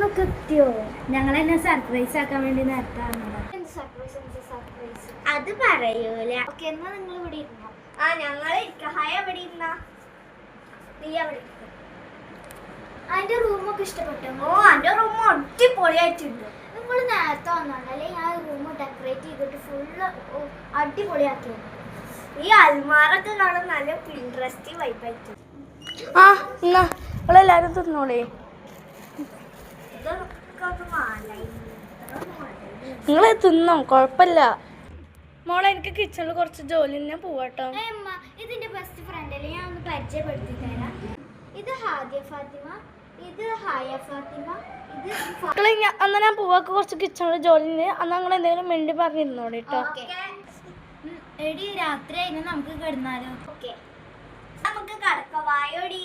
വീട്ടിലൊക്കെ എത്തിയോ? ഞങ്ങൾ എന്നെ സർപ്രൈസ് ആക്കാൻ വേണ്ടി നേരത്തെ അത് പറയൂല. ഓക്കെ, എന്നാ നിങ്ങൾ ഇവിടെ ഇരുന്നോ? ആ, ഞങ്ങൾ ഹായ അവിടെ ഇരുന്നാ. നീ അവിടെ അതിന്റെ റൂമൊക്കെ ഇഷ്ടപ്പെട്ടോ? ഓ, അതിന്റെ റൂം അടിപൊളിയായിട്ടുണ്ട്. നിങ്ങൾ നേരത്തെ വന്നോണ്ടല്ലേ ഞാൻ റൂം ഡെക്കറേറ്റ് ചെയ്തിട്ട് ഫുള്ള് അടിപൊളിയാക്കിയത്. ഈ അൽമാറൊക്കെ കാണാൻ നല്ല ഇൻട്രസ്റ്റിംഗ് വൈബായിട്ട്. ആ, എന്നാ നിങ്ങളെല്ലാരും തിന്നോളേ. നിങ്ങൾ തിന്നോ, കുഴപ്പമില്ല. മോളെ, എനിക്ക് കിച്ചണിൽ കുറച്ച് ജോലി തന്നെ പോവാട്ടോ. ഇതിന്റെ ബെസ്റ്റ് ഫ്രണ്ടല്ലേ, ഞാൻ ഒന്ന് പരിചയപ്പെടുത്തി തരാം. ഇത് ഹാദിയ ഫാത്തിമ, ഇത് ഹായ ഫാത്തിമ, ഇത് മക്കളെ, അന്ന് ഞാൻ പോവാക്ക് കുറച്ച് കിച്ചണിൽ ജോലി ഉണ്ട്. അന്ന് നിങ്ങൾ എന്തെങ്കിലും വേണ്ടി പറഞ്ഞിരുന്നോളൂ കേട്ടോ. എടി, രാത്രി അതിന് നമുക്ക് കിടന്നാലോ? ഓക്കെ, നമുക്ക് കടക്കാം. വായോടി.